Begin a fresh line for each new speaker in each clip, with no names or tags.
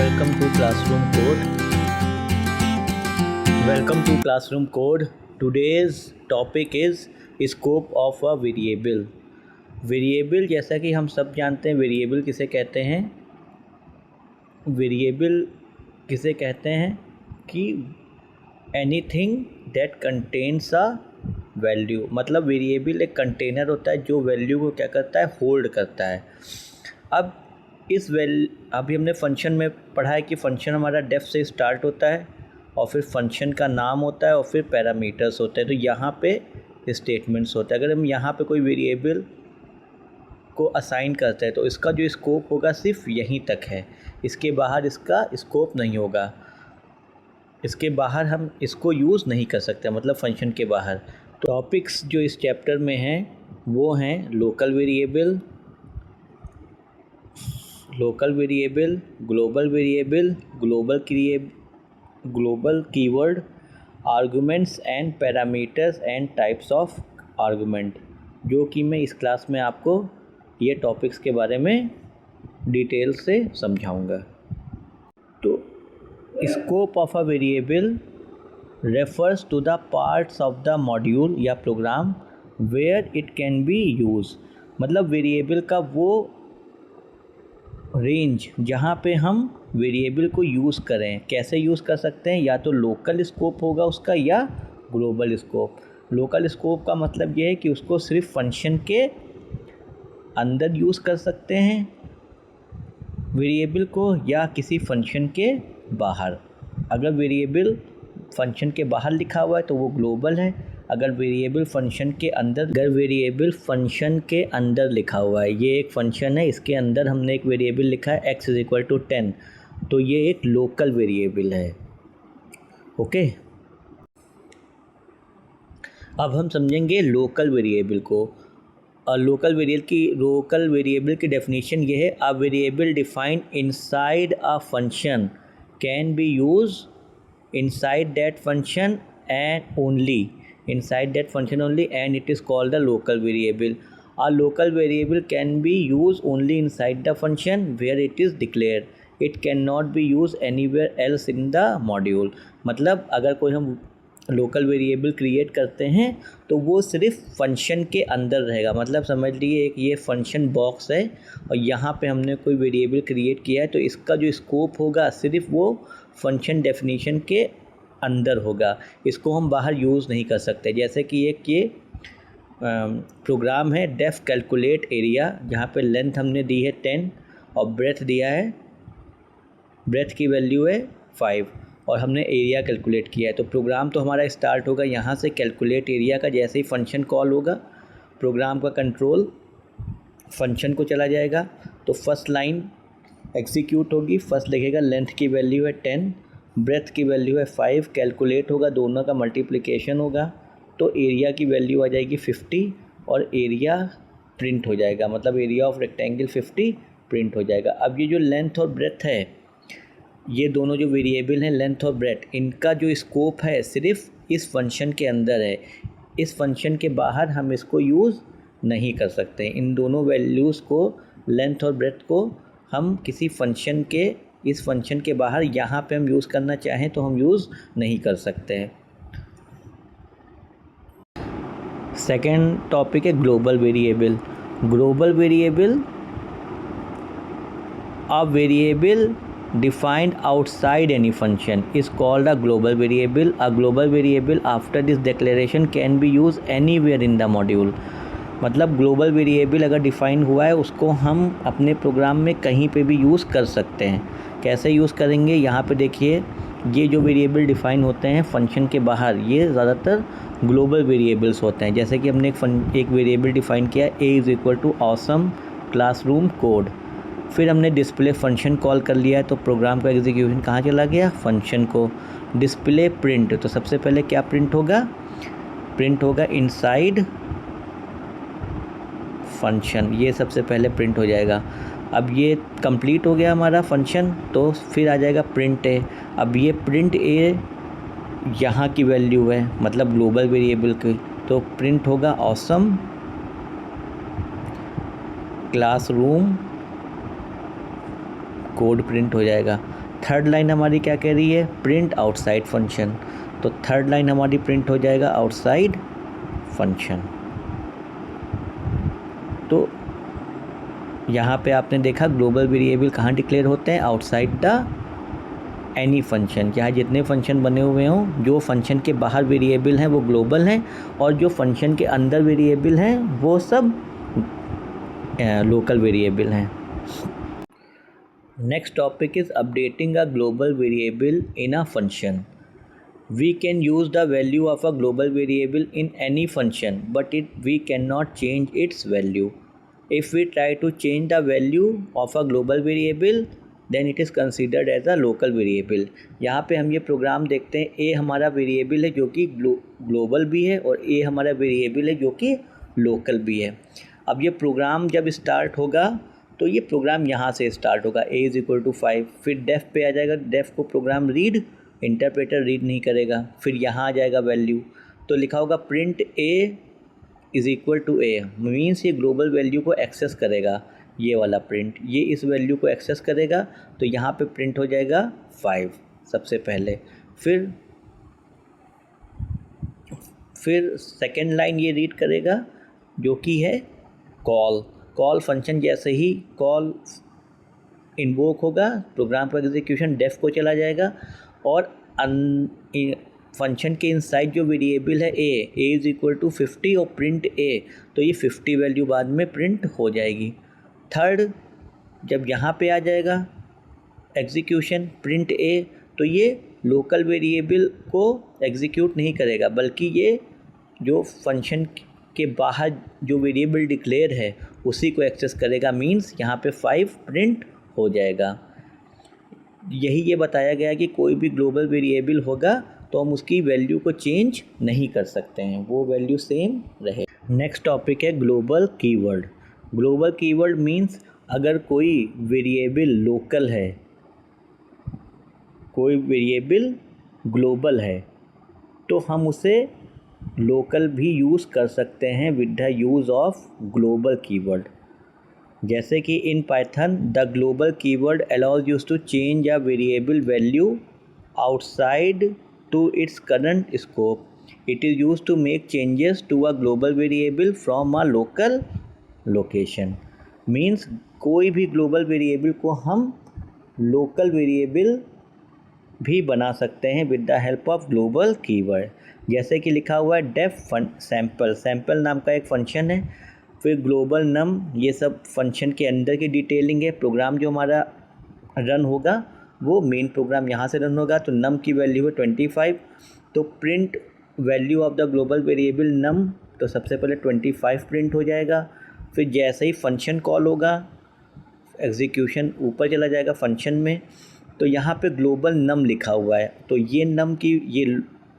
Welcome to Classroom Code. Welcome to Classroom Code. Today's topic is scope of a variable. Variable जैसा कि हम सब जानते हैं, वेरिएबल किसे कहते हैं? वेरिएबल किसे कहते हैं कि anything that contains a value. मतलब वेरिएबल एक कंटेनर होता है जो वैल्यू को क्या करता है, होल्ड करता है। अब अभी हमने फंक्शन में पढ़ा है कि फंक्शन हमारा डेफ से स्टार्ट होता है और फिर फंक्शन का नाम होता है और फिर पैरामीटर्स होते हैं। तो यहाँ पे स्टेटमेंट्स होते हैं। अगर हम यहाँ पे कोई वेरिएबल को असाइन करते हैं तो इसका जो स्कोप होगा सिर्फ यहीं तक है, इसके बाहर इसका स्कोप नहीं होगा। इसके बाहर हम इसको यूज़ नहीं कर सकते, मतलब फंक्शन के बाहर। तो टॉपिक्स जो इस चैप्टर में हैं वो हैं local variable, global variable, global keyword, arguments and parameters and types of argument, जो कि मैं इस क्लास में आपको ये टॉपिक्स के बारे में डिटेल से समझाऊंगा। तो scope of a variable refers to the parts of the module या program where it can be use. मतलब वेरिएबल का वो रेंज जहाँ पे हम वेरिएबल को यूज़ करें। कैसे यूज़ कर सकते हैं? या तो लोकल स्कोप होगा उसका या ग्लोबल स्कोप। लोकल स्कोप का मतलब ये है कि उसको सिर्फ फंक्शन के अंदर यूज़ कर सकते हैं वेरिएबल को, या किसी फंक्शन के बाहर। अगर वेरिएबल फंक्शन के बाहर लिखा हुआ है तो वो ग्लोबल है। अगर वेरिएबल फंक्शन के अंदर लिखा हुआ है, ये एक फंक्शन है, इसके अंदर हमने एक वेरिएबल लिखा है x = 10, तो ये एक लोकल वेरिएबल है। ओके, अब हम समझेंगे लोकल वेरिएबल को। लोकल वेरिएबल की डेफिनेशन ये है, a variable defined inside a function can be use inside that function only and it is called a local variable. A local variable can be used only inside the function where it is declared. It cannot be used anywhere else in the module. मतलब अगर कोई हम local variable create करते हैं तो वो सिर्फ function के अंदर रहेगा। मतलब समझ लीजिए एक ये फंक्शन बॉक्स है और यहाँ पे हमने कोई वेरिएबल क्रिएट किया है, तो इसका जो स्कोप होगा सिर्फ वो फंक्शन डेफिनेशन के अंदर होगा। इसको हम बाहर यूज़ नहीं कर सकते। जैसे कि एक ये प्रोग्राम है डेफ कैलकुलेट एरिया, जहाँ पे लेंथ हमने दी है 10 और ब्रेथ दिया है, ब्रेथ की वैल्यू है 5 और हमने एरिया कैलकुलेट किया है। तो प्रोग्राम तो हमारा स्टार्ट होगा यहाँ से कैलकुलेट एरिया का। जैसे ही फंक्शन कॉल होगा प्रोग्राम का कंट्रोल फंक्शन को चला जाएगा। तो फर्स्ट लाइन एग्जीक्यूट होगी, फर्स्ट लिखेगा लेंथ की वैल्यू है 10, ब्रेथ की वैल्यू है 5, कैलकुलेट होगा, दोनों का मल्टीप्लिकेशन होगा, तो एरिया की वैल्यू आ जाएगी 50 और एरिया प्रिंट हो जाएगा। मतलब एरिया ऑफ रेक्टेंगल 50 प्रिंट हो जाएगा। अब ये जो लेंथ और ब्रेथ है, ये दोनों जो वेरिएबल हैं लेंथ और ब्रेथ, इनका जो स्कोप है सिर्फ इस फंक्शन के अंदर है। इस फंक्शन के बाहर हम इसको यूज़ नहीं कर सकते। इन दोनों वैल्यूज़ को, लेंथ और ब्रेथ को, हम किसी फंक्शन के, इस फंक्शन के बाहर यहाँ पे हम यूज़ करना चाहें तो हम यूज़ नहीं कर सकते हैं। सेकेंड टॉपिक है global variable. Global variable, a variable defined outside any function is called a global variable. A global variable after this declaration can be used anywhere in the module. मतलब global variable अगर define हुआ है उसको हम अपने programme में कहीं पे भी यूज़ कर सकते हैं। कैसे यूज़ करेंगे? यहाँ पे देखिए, ये जो वेरिएबल डिफ़ाइन होते हैं फंक्शन के बाहर, ये ज़्यादातर ग्लोबल वेरिएबल्स होते हैं। जैसे कि हमने एक वेरिएबल डिफ़ाइन किया a = awesome क्लासरूम कोड, फिर हमने डिस्प्ले फंक्शन कॉल कर लिया है, तो प्रोग्राम का एग्जीक्यूशन कहाँ चला गया? फंक्शन को। डिस्प्ले प्रिंट, तो सबसे पहले क्या प्रिंट होगा? प्रिंट होगा इनसाइड फंक्शन, ये सबसे पहले प्रिंट हो जाएगा। अब ये कंप्लीट हो गया हमारा फंक्शन, तो फिर आ जाएगा प्रिंट ए। अब ये प्रिंट ए यहाँ की वैल्यू है, मतलब ग्लोबल वेरिएबल की, तो प्रिंट होगा ऑसम क्लासरूम कोड प्रिंट हो जाएगा। थर्ड लाइन हमारी क्या कह रही है, प्रिंट आउटसाइड फंक्शन, तो थर्ड लाइन हमारी प्रिंट हो जाएगा आउटसाइड फंक्शन। तो यहाँ पे आपने देखा ग्लोबल वेरिएबल कहाँ डिक्लेयर होते हैं, आउटसाइड द एनी फंक्शन। यहाँ जितने फंक्शन बने हुए हों, जो फंक्शन के बाहर वेरिएबल हैं वो ग्लोबल हैं, और जो फंक्शन के अंदर वेरिएबल हैं वो सब लोकल वेरिएबल हैं। Next topic is updating a global variable in a function. We can use the value of a global variable in any function, but we cannot change its value. If we try to change the value of a global variable, then it is considered as a local variable. यहाँ पे हम ये programme देखते हैं, a हमारा variable है जो कि ग्लोबल भी है, और a हमारा वेरिएबल है जो कि लोकल भी है। अब ये प्रोग्राम जब स्टार्ट होगा तो ये प्रोग्राम यहाँ से स्टार्ट होगा, a इज़ इक्वल टू 5, फिर डेफ पे आ जाएगा, डेफ को प्रोग्राम रीड, इंटरप्रेटर रीड नहीं करेगा, फिर यहाँ आ जाएगा वैल्यू, तो लिखा होगा print a is equal to a, means ये ग्लोबल वैल्यू को एक्सेस करेगा, ये वाला प्रिंट, ये इस वैल्यू को एक्सेस करेगा, तो यहाँ पे प्रिंट हो जाएगा 5 सबसे पहले। फिर सेकेंड लाइन ये रीड करेगा जो कि है कॉल फंक्शन। जैसे ही कॉल इन्वोक होगा, प्रोग्राम का एग्जीक्यूशन डेफ को चला जाएगा, और फंक्शन के इनसाइड जो वेरिएबल है a इज़ इक्वल टू 50 और प्रिंट a, तो ये 50 वैल्यू बाद में प्रिंट हो जाएगी। थर्ड, जब यहाँ पे आ जाएगा एग्जीक्यूशन प्रिंट a, तो ये लोकल वेरिएबल को एग्जीक्यूट नहीं करेगा, बल्कि ये जो फंक्शन के बाहर जो वेरिएबल डिक्लेयर है उसी को एक्सेस करेगा, मीन्स यहाँ पे 5 प्रिंट हो जाएगा। यही ये बताया गया कि कोई भी ग्लोबल वेरिएबल होगा तो हम उसकी वैल्यू को चेंज नहीं कर सकते हैं, वो वैल्यू सेम रहे। नेक्स्ट टॉपिक है global keyword. Global keyword means अगर कोई वेरिएबल लोकल है, कोई वेरिएबल ग्लोबल है, तो हम उसे लोकल भी यूज़ कर सकते हैं with the use of global keyword. जैसे कि in Python the global keyword allows us to change a variable value outside to its current scope. It is use to make changes to a global variable from a local location. Means कोई भी global variable को हम local variable भी बना सकते हैं with the help of global keyword. जैसे कि लिखा हुआ है डेफ सैम्पल नाम का एक फंक्शन है, फिर ग्लोबल नम, ये सब फंक्शन के अंदर की डिटेलिंग है। प्रोग्राम जो हमारा रन होगा वो मेन प्रोग्राम यहाँ से रन होगा, तो नम की वैल्यू है 25, तो print value of the global variable num, तो सबसे पहले 25 प्रिंट हो जाएगा। फिर जैसे ही फंक्शन कॉल होगा, एग्जीक्यूशन ऊपर चला जाएगा फंक्शन में, तो यहाँ पे ग्लोबल नम लिखा हुआ है, तो ये नम की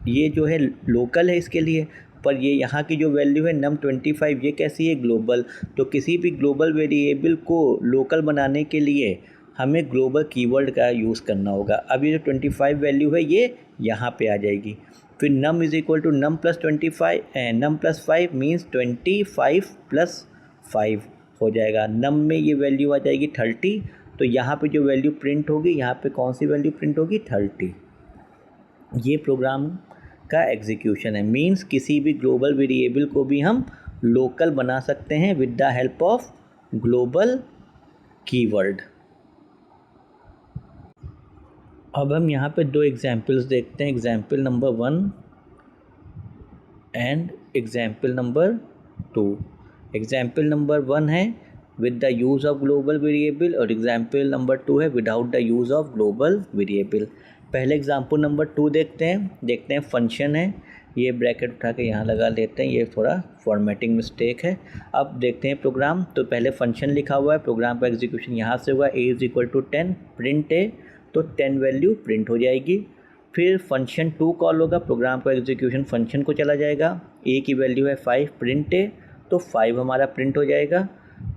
ये जो है लोकल है इसके लिए, पर ये यहाँ की जो वैल्यू है num 25, ये कैसी है, ग्लोबल। तो किसी भी ग्लोबल वेरिएबल को लोकल बनाने के लिए हमें ग्लोबल कीवर्ड का यूज़ करना होगा। अब ये जो 25 वैल्यू है ये यहाँ पे आ जाएगी। फिर num is equal to num plus 25, num plus 5 means 25 plus 5 हो जाएगा। num में ये वैल्यू आ जाएगी 30, तो यहाँ पे जो वैल्यू प्रिंट होगी, यहाँ पे कौन सी वैल्यू प्रिंट होगी, 30। ये प्रोग्राम का एग्जीक्यूशन है। मीन्स किसी भी ग्लोबल वेरिएबल को भी हम लोकल बना सकते हैं with the help of global keyword. अब हम यहाँ पे 2 एग्जाम्पल्स देखते हैं, example number 1 and example number 2। Example number 1 है with the use of global variable, और एग्जाम्पल नंबर 2 है without the use of global variable. पहले एग्जाम्पल नंबर 2 देखते हैं फंक्शन है, ये ब्रैकेट उठा के यहाँ लगा लेते हैं, ये थोड़ा फॉर्मेटिंग मिस्टेक है। अब देखते हैं प्रोग्राम, तो पहले फंक्शन लिखा हुआ है, प्रोग्राम का एग्जीक्यूशन यहाँ से हुआ, a is equal to 10 print a, तो 10 वैल्यू प्रिंट हो जाएगी। फिर फंक्शन 2 कॉल होगा, प्रोग्राम का एग्जीक्यूशन फंक्शन को चला जाएगा, a की वैल्यू है 5 प्रिंट a, तो 5 हमारा प्रिंट हो जाएगा।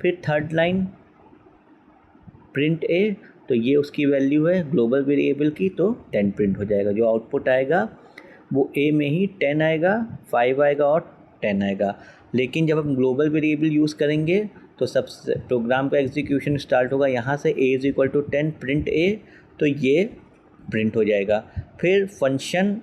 फिर थर्ड लाइन प्रिंट a, तो ये उसकी वैल्यू है ग्लोबल वेरिएबल की, तो 10 प्रिंट हो जाएगा। जो आउटपुट आएगा वो a में ही 10 आएगा, 5 आएगा और 10 आएगा। लेकिन जब हम ग्लोबल वेरिएबल यूज़ करेंगे तो सबसे प्रोग्राम का एग्जीक्यूशन स्टार्ट होगा यहाँ से, a is equal to 10 print a, तो ये प्रिंट हो जाएगा। फिर फंक्शन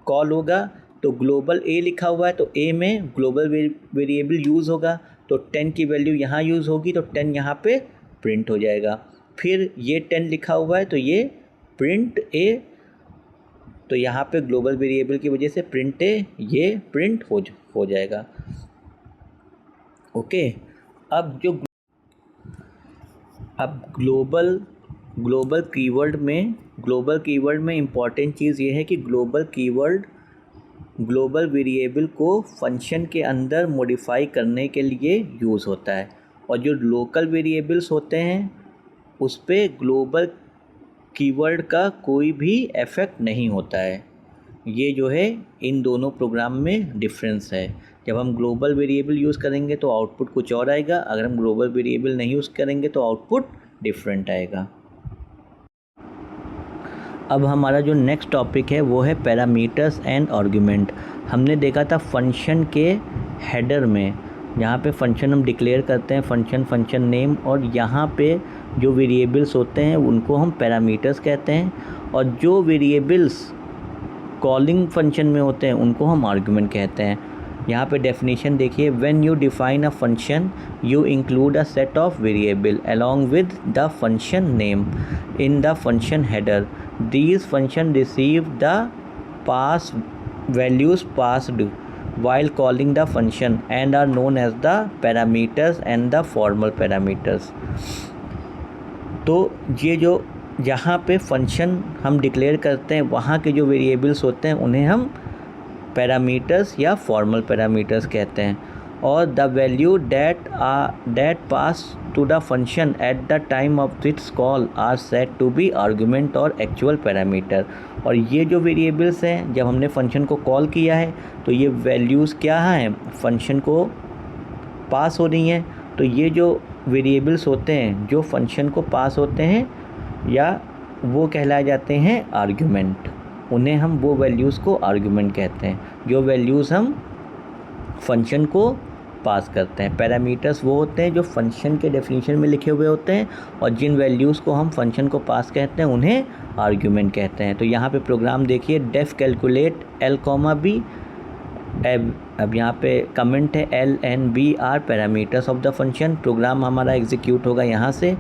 कॉल होगा तो ग्लोबल ए लिखा हुआ है तो ए में ग्लोबल वेरिएबल यूज़ होगा, तो 10 की वैल्यू यहाँ यूज़ होगी तो 10 यहाँ पे प्रिंट हो जाएगा। फिर ये 10 लिखा हुआ है तो ये प्रिंट ए, तो यहाँ पे ग्लोबल वेरिएबल की वजह से प्रिंट ए ये प्रिंट हो जाएगा। ओके, अब ग्लोबल कीवर्ड में इम्पॉर्टेंट चीज़ ये है कि ग्लोबल कीवर्ड ग्लोबल वेरिएबल को फंक्शन के अंदर मॉडिफाई करने के लिए यूज़ होता है, और जो लोकल वेरिएबल्स होते हैं उस पर ग्लोबल कीवर्ड का कोई भी इफ़ेक्ट नहीं होता है। ये जो है इन दोनों प्रोग्राम में डिफरेंस है। जब हम ग्लोबल वेरिएबल यूज़ करेंगे तो आउटपुट कुछ और आएगा, अगर हम ग्लोबल वेरिएबल नहीं यूज़ करेंगे तो आउटपुट डिफरेंट आएगा। अब हमारा जो नेक्स्ट टॉपिक है वो है पैरामीटर्स एंड आर्गुमेंट। हमने देखा था फंक्शन के हेडर में, यहाँ पे फंक्शन हम डिक्लेयर करते हैं, फंक्शन नेम, और यहाँ पे जो वेरिएबल्स होते हैं उनको हम पैरामीटर्स कहते हैं, और जो वेरिएबल्स कॉलिंग फंक्शन में होते हैं उनको हम आर्गुमेंट कहते हैं। यहाँ पे डेफिनेशन देखिए, when you define a function you include a set of variable along with the function name in the function header. These function receive the pass values passed while calling the function and are known as the parameters and the formal parameters। तो ये जो जहाँ पे function हम declare करते हैं वहाँ के जो वेरिएबल्स होते हैं उन्हें हम पैरामीटर्स या फॉर्मल पैरामीटर्स कहते हैं, और the value that pass to the function at the time of its call are said to be argument और एक्चुअल पैरामीटर। और ये जो वेरिएबल्स हैं जब हमने फंक्शन को कॉल किया है तो ये वैल्यूज़ क्या हैं, फंक्शन को पास हो रही हैं। तो ये जो वेरिएबल्स होते हैं जो फंक्शन को पास होते हैं या वो कहलाए जाते हैं आर्गुमेंट, उन्हें हम वो वैल्यूज़ को आर्गुमेंट कहते हैं जो वैल्यूज़ हम फंक्शन को पास करते हैं। पैरामीटर्स वो होते हैं जो फंक्शन के डेफिनेशन में लिखे हुए होते हैं, और जिन वैल्यूज़ को हम फंक्शन को पास कहते हैं उन्हें आर्गुमेंट कहते हैं। तो यहाँ पे प्रोग्राम देखिए, def calculate L comma B. अब यहाँ पे कमेंट है L and B are parameters of the function. Program हमारा एग्जीक्यूट होगा यहाँ से।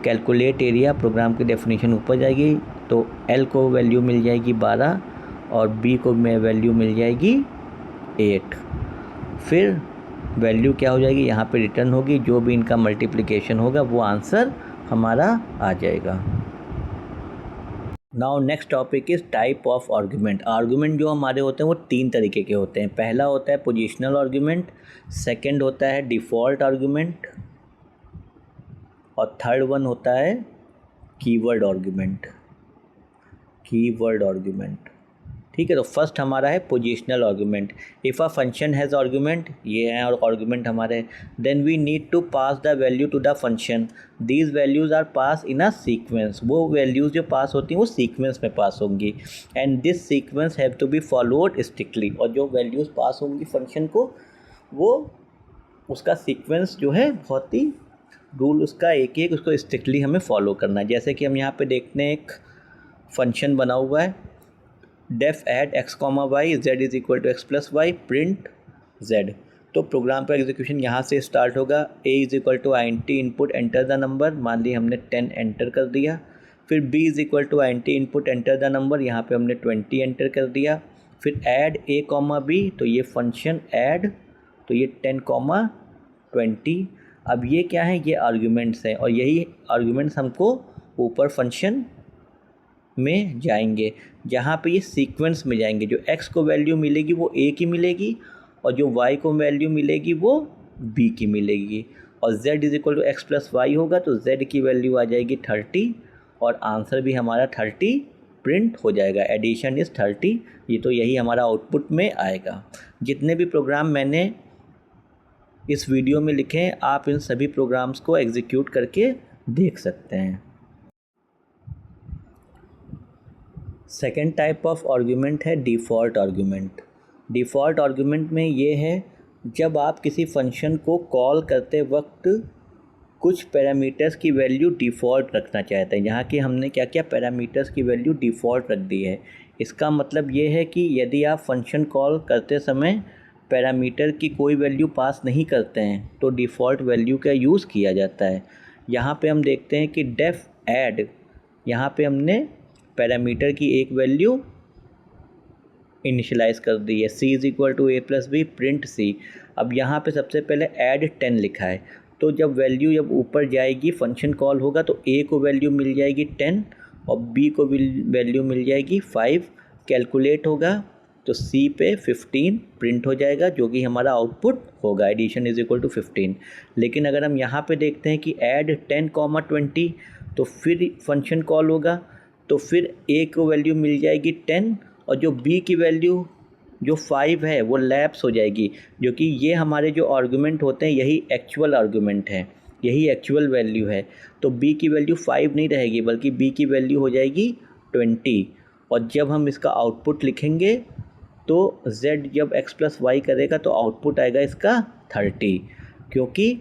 कैलकुलेट एरिया, प्रोग्राम की डेफिनेशन ऊपर जाएगी तो एल को वैल्यू मिल जाएगी 12 और बी को वैल्यू मिल जाएगी 8। फिर वैल्यू क्या हो जाएगी, यहाँ पे रिटर्न होगी, जो भी इनका मल्टीप्लिकेशन होगा वो आंसर हमारा आ जाएगा। Now next topic is type of argument. Argument जो हमारे होते हैं वो 3 तरीके के होते हैं। पहला होता है पोजिशनल आर्गुमेंट, सेकंड होता है डिफ़ॉल्ट आर्गुमेंट, और थर्ड वन होता है कीवर्ड आर्गुमेंट। ठीक है, तो फर्स्ट हमारा है positional argument. If a function has argument, ये हैं और आर्गुमेंट हमारे, then we need to pass the value to the function. These values are pass in a sequence. वो वैल्यूज़ जो पास होती हैं वो सीक्वेंस में पास होंगी, and this sequence have to be followed strictly. और जो वैल्यूज़ पास होंगी फंक्शन को, वो उसका सीक्वेंस जो है बहुत ही रूल उसका एक उसको स्ट्रिक्टली हमें फॉलो करना है। जैसे कि हम यहाँ पे देखते हैं एक फंक्शन बना हुआ है, def add X comma Y Z is equal to X plus Y print Z. तो प्रोग्राम का एग्जीक्यूशन यहाँ से स्टार्ट होगा। A is equal to INT input enter the number, मान ली हमने 10 एंटर कर दिया। फिर B is equal to INT input enter the number, यहाँ पे हमने 20 एंटर कर दिया। फिर ऐड ए कॉमा बी, तो ये फंक्शन ऐड, तो ये 10 कॉमा 20। अब ये क्या है, ये आर्ग्यूमेंट्स हैं, और यही आर्ग्यूमेंट्स हमको ऊपर फंक्शन में जाएंगे, जहाँ पे ये सीक्वेंस में जाएंगे। जो x को वैल्यू मिलेगी वो a की मिलेगी, और जो y को वैल्यू मिलेगी वो b की मिलेगी, और z is equal to X plus Y होगा तो z की वैल्यू आ जाएगी 30, और आंसर भी हमारा 30 प्रिंट हो जाएगा। Addition is 30। ये तो यही हमारा आउटपुट में आएगा। जितने भी प्रोग्राम मैंने इस वीडियो में लिखे हैं, आप इन सभी प्रोग्राम्स को एग्जीक्यूट करके देख सकते हैं। सेकेंड टाइप ऑफ आर्गुमेंट है डिफ़ॉल्ट आर्गुमेंट। डिफ़ॉल्ट आर्गुमेंट में ये है, जब आप किसी फंक्शन को कॉल करते वक्त कुछ पैरामीटर्स की वैल्यू डिफ़ॉल्ट रखना चाहते हैं। यहाँ कि हमने क्या किया, पैरामीटर्स की वैल्यू डिफ़ॉल्ट रख दी है। इसका मतलब ये है कि यदि आप फंक्शन कॉल करते समय पैरामीटर की कोई वैल्यू पास नहीं करते हैं तो डिफ़ॉल्ट वैल्यू का यूज़ किया जाता है। यहाँ पे हम देखते हैं कि डेफ ऐड, यहाँ पे हमने पैरामीटर की एक वैल्यू इनिशियलाइज कर दी है, c is equal to a+b print c। अब यहाँ पे सबसे पहले ऐड 10 लिखा है, तो जब ऊपर जाएगी फंक्शन कॉल होगा तो a को वैल्यू मिल जाएगी 10 और b को वैल्यू मिल जाएगी 5। कैलकुलेट होगा तो c पे 15 प्रिंट हो जाएगा जो कि हमारा आउटपुट होगा, एडिशन इज इक्वल टू 15। लेकिन अगर हम यहाँ पे देखते हैं कि ऐड 10, 20 तो फिर फंक्शन कॉल होगा तो फिर a को वैल्यू मिल जाएगी 10 और जो b की वैल्यू जो 5 है वो लैप्स हो जाएगी, जो कि ये हमारे जो आर्गूमेंट होते हैं यही एक्चुअल आर्गूमेंट है, यही एक्चुअल वैल्यू है। तो b की वैल्यू 5 नहीं रहेगी बल्कि b की वैल्यू हो जाएगी 20। और जब हम इसका आउटपुट लिखेंगे तो z जब x प्लस वाई करेगा तो आउटपुट आएगा इसका 30, क्योंकि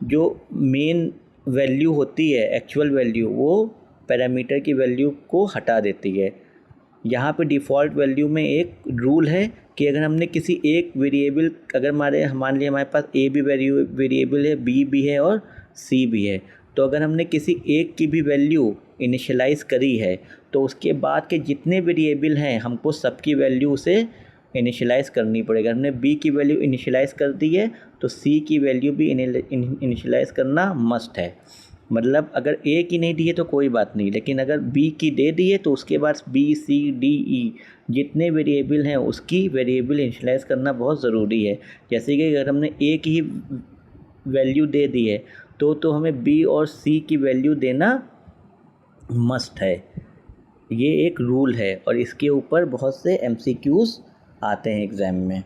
जो मेन वैल्यू होती है एक्चुअल वैल्यू वो पैरामीटर की वैल्यू को हटा देती है। यहाँ पे डिफ़ॉल्ट वैल्यू में एक रूल है कि अगर हमने किसी एक वेरिएबल, अगर मान लिया हमारे पास a भी वेरिएबल है, b भी है और c भी है, तो अगर हमने किसी एक की भी वैल्यू इनिशियलाइज़ करी है तो उसके बाद के जितने वेरिएबल हैं हमको सबकी वैल्यू उसे इनिशियलाइज़ करनी पड़ेगा। हमने b की वैल्यू इनिशियलाइज़ कर दी है तो c की वैल्यू भी इनिशियलाइज़ करना मस्ट है। मतलब अगर a की नहीं दी है तो कोई बात नहीं, लेकिन अगर b की दे दी है तो उसके बाद b c d e जितने वेरिएबल हैं उसकी वेरिएबल इनिशियलाइज़ करना बहुत ज़रूरी है। जैसे कि अगर हमने a की ही वैल्यू दे दी है तो हमें b और c की वैल्यू देना मस्ट है। ये एक रूल है और इसके ऊपर बहुत से MCQs आते हैं एग्ज़ाम में।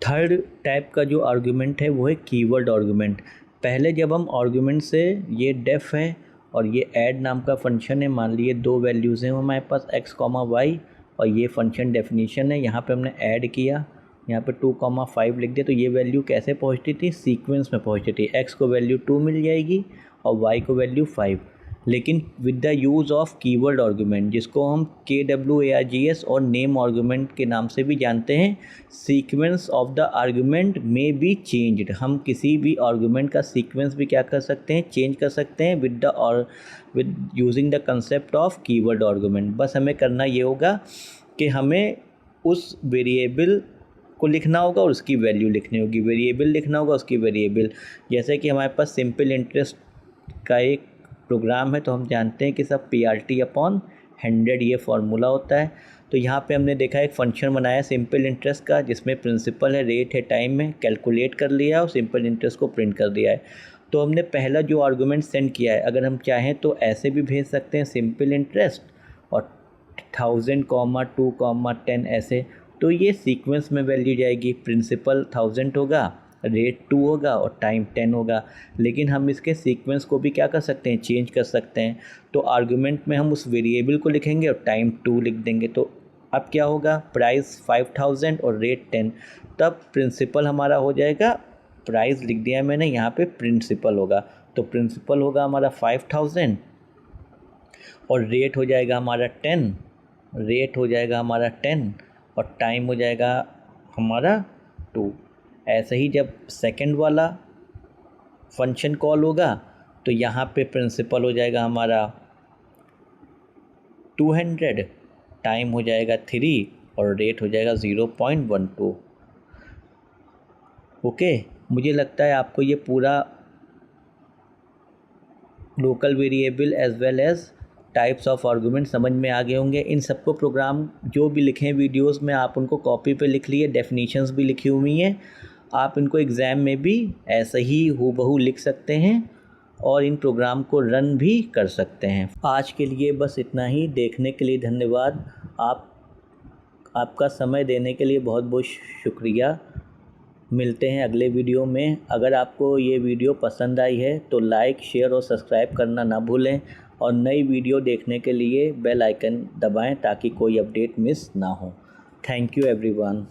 थर्ड टाइप का जो आर्गुमेंट है वो है कीवर्ड आर्गुमेंट। पहले जब हम आर्गुमेंट से, ये डेफ है और ये ऐड नाम का फंक्शन है, मान लिए दो वैल्यूज़ हैं हमारे पास x, y और ये फंक्शन डेफिनेशन है। यहाँ पे हमने ऐड किया, यहाँ पे 2, 5 लिख दिया तो ये वैल्यू कैसे पहुँचती थी, सीक्वेंस में पहुँचती थी। x को वैल्यू 2 मिल जाएगी और y को वैल्यू 5, लेकिन with the use of keyword argument, जिसको हम KWARGS और नेम आर्गुमेंट के नाम से भी जानते हैं। सीक्वेंस ऑफ द आर्गुमेंट में बी चेंज्ड, हम किसी भी आर्गुमेंट का सीक्वेंस भी क्या कर सकते हैं, चेंज कर सकते हैं with using the concept of keyword argument. बस हमें करना ये होगा कि हमें उस वेरिएबल को लिखना होगा और उसकी वैल्यू लिखनी होगी, वेरिएबल लिखना होगा उसकी वेरिएबल। जैसे कि हमारे पास सिंपल इंटरेस्ट का एक प्रोग्राम है तो हम जानते हैं कि सब PRT/100 ये फार्मूला होता है। तो यहाँ पे हमने देखा एक फंक्शन बनाया सिंपल इंटरेस्ट का, जिसमें प्रिंसिपल है, रेट है, टाइम है, कैलकुलेट कर लिया और सिंपल इंटरेस्ट को प्रिंट कर दिया है। तो हमने पहला जो आर्गुमेंट सेंड किया है, अगर हम चाहें तो ऐसे भी भेज सकते हैं सिंपल इंटरेस्ट और 1000, 2, 10 ऐसे, तो ये सीक्वेंस में वैल्यू जाएगी। प्रिंसिपल 1000 होगा, रेट 2 होगा और टाइम 10 होगा। लेकिन हम इसके सीक्वेंस को भी क्या कर सकते हैं, चेंज कर सकते हैं। तो आर्गुमेंट में हम उस वेरिएबल को लिखेंगे और टाइम 2 लिख देंगे। तो अब क्या होगा, प्राइस 5000 और रेट 10, तब प्रिंसिपल हमारा हो जाएगा, प्राइस लिख दिया मैंने, यहाँ पे प्रिंसिपल होगा तो प्रिंसिपल होगा हमारा 5000 और रेट हो जाएगा हमारा 10, रेट हो जाएगा हमारा 10 और टाइम हो जाएगा हमारा 2। ऐसे ही जब सेकंड वाला फंक्शन कॉल होगा तो यहाँ पे प्रिंसिपल हो जाएगा हमारा 200, टाइम हो जाएगा 3 और रेट हो जाएगा 0.12। ओके, मुझे लगता है आपको ये पूरा local variable as well as types of argument समझ में आ गए होंगे। इन सबको प्रोग्राम जो भी लिखे हैं वीडियोस में, आप उनको कॉपी पे लिख लिए, डेफिनेशंस भी लिखी हुई हैं, आप इनको एग्ज़ाम में भी ऐसे ही हूबहू लिख सकते हैं और इन प्रोग्राम को रन भी कर सकते हैं। आज के लिए बस इतना ही, देखने के लिए धन्यवाद। आपका समय देने के लिए बहुत बहुत शुक्रिया। मिलते हैं अगले वीडियो में। अगर आपको ये वीडियो पसंद आई है तो लाइक, शेयर और सब्सक्राइब करना ना भूलें और नई वीडियो देखने के लिए बेल आइकन दबाएं ताकि कोई अपडेट मिस ना हो। Thank you everyone.